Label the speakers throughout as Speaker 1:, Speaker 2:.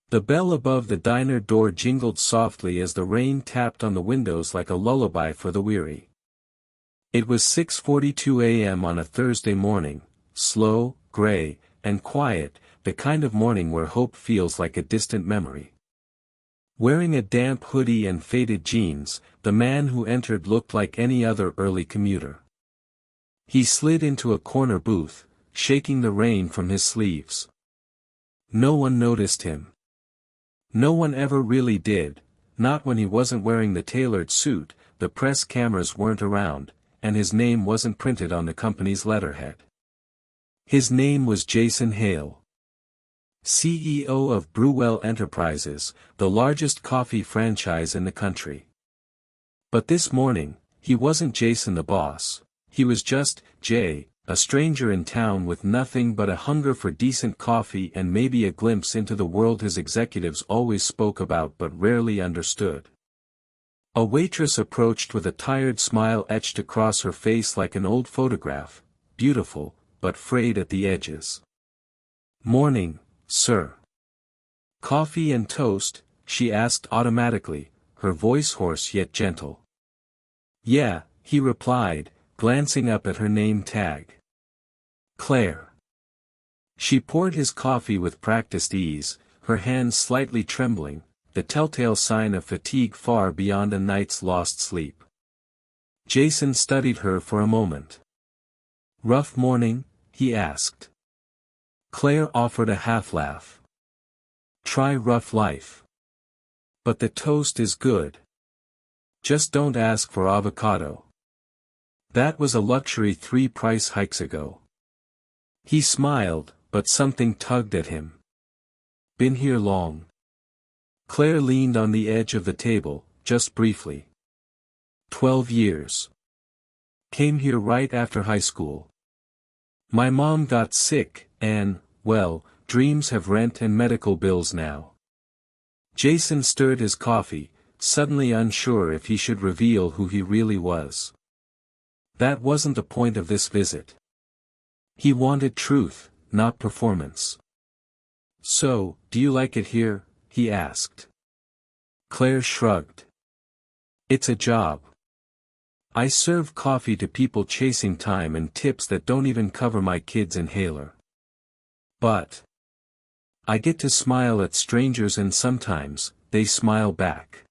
Speaker 1: The bell above the diner door jingled softly as the rain tapped on the windows like a lullaby for the weary. It was 6:42 a.m. on a Thursday morning, slow, gray, and quiet, the kind of morning where hope feels like a distant memory. Wearing a damp hoodie and faded jeans, the man who entered looked like any other early commuter. He slid into a corner booth, shaking the rain from his sleeves. No one noticed him. No one ever really did, not when he wasn't wearing the tailored suit, the press cameras weren't around, and his name wasn't printed on the company's letterhead. His name was Jason Hale, CEO of Brewell Enterprises, the largest coffee franchise in the country. But this morning, he wasn't Jason the boss, he was just Jay, a stranger in town with nothing but a hunger for decent coffee and maybe a glimpse into the world his executives always spoke about but rarely understood. A waitress approached with a tired smile etched across her face like an old photograph, beautiful, but frayed at the edges. "Morning, sir. Coffee and toast?" she asked automatically, her voice hoarse yet gentle. "Yeah," he replied, glancing up at her name tag. "Claire." She poured his coffee with practiced ease, her hands slightly trembling, the telltale sign of fatigue far beyond a night's lost sleep. Jason studied her for a moment. "Rough morning?" he asked. Claire offered a half-laugh. "Try rough life. But the toast is good. Just don't ask for avocado. That was a luxury 3 price hikes ago." He smiled, but something tugged at him. "Been here long?" Claire leaned on the edge of the table, just briefly. 12 years. Came here right after high school. My mom got sick, and, well, dreams have rent and medical bills now." Jason stirred his coffee, suddenly unsure if he should reveal who he really was. That wasn't the point of this visit. He wanted truth, not performance. "So, do you like it here?" he asked. Claire shrugged. "It's a job. I serve coffee to people chasing time and tips that don't even cover my kid's inhaler. But I get to smile at strangers and sometimes, they smile back.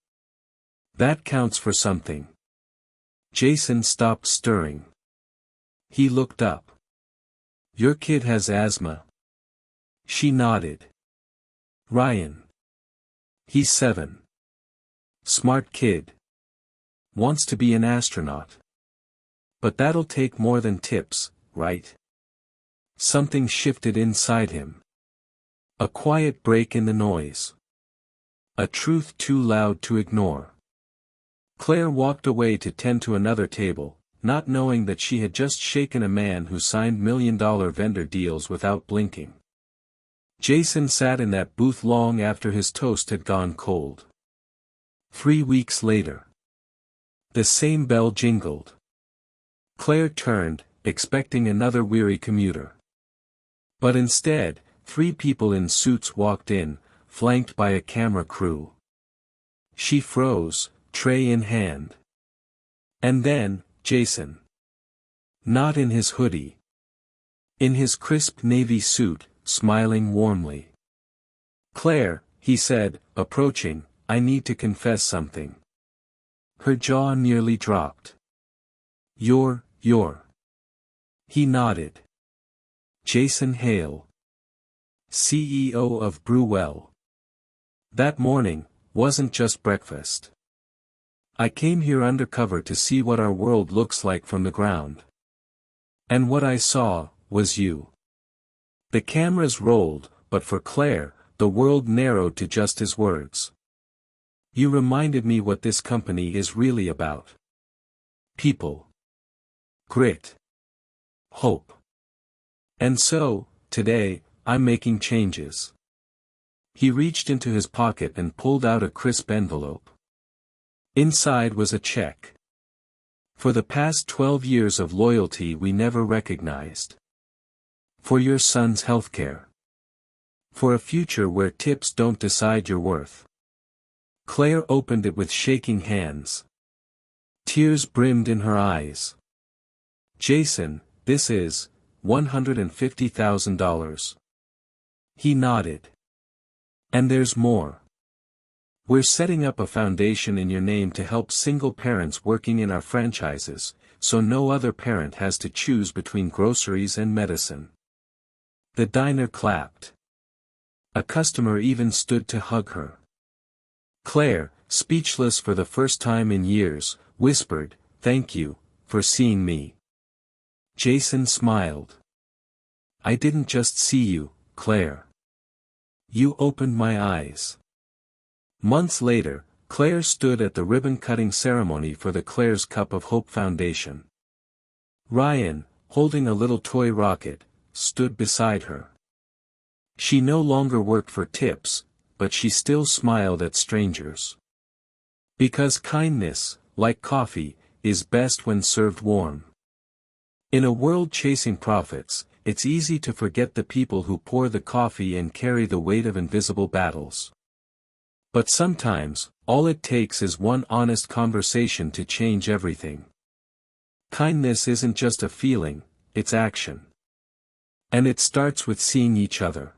Speaker 1: That counts for something." Jason stopped stirring. He looked up. "Your kid has asthma." She nodded. "Ryan. He's 7. Smart kid. Wants to be an astronaut. But that'll take more than tips, right?" Something shifted inside him. A quiet break in the noise. A truth too loud to ignore. Claire walked away to tend to another table, not knowing that she had just shaken a man who signed million-dollar vendor deals without blinking. Jason sat in that booth long after his toast had gone cold. 3 weeks later. The same bell jingled. Claire turned, expecting another weary commuter. But instead, 3 people in suits walked in, flanked by a camera crew. She froze, tray in hand. And then, Jason. Not in his hoodie. In his crisp navy suit, smiling warmly. "Claire," he said, approaching, "I need to confess something." Her jaw nearly dropped. You're. He nodded. "Jason Hale. CEO of Brewell. That morning, wasn't just breakfast. I came here undercover to see what our world looks like from the ground. And what I saw, was you." The cameras rolled, but for Claire, the world narrowed to just his words. "You reminded me what this company is really about. People. Grit. Hope. And so, today, I'm making changes." He reached into his pocket and pulled out a crisp envelope. Inside was a check. "For the past 12 years of loyalty we never recognized. For your son's healthcare. For a future where tips don't decide your worth. Claire opened it with shaking hands. Tears brimmed in her eyes. Jason, this is $150,000. He nodded. And there's more. We're setting up a foundation in your name to help single parents working in our franchises, so no other parent has to choose between groceries and medicine. The diner clapped. A customer even stood to hug her. Claire, speechless for the first time in years, whispered, "Thank you, for seeing me." Jason smiled. "I didn't just see you, Claire. You opened my eyes." Months later, Claire stood at the ribbon-cutting ceremony for the Claire's Cup of Hope Foundation. Ryan, holding a little toy rocket, stood beside her. She no longer worked for tips, but she still smiled at strangers. Because kindness, like coffee, is best when served warm. In a world chasing profits, it's easy to forget the people who pour the coffee and carry the weight of invisible battles. But sometimes, all it takes is one honest conversation to change everything. Kindness isn't just a feeling, it's action. And it starts with seeing each other.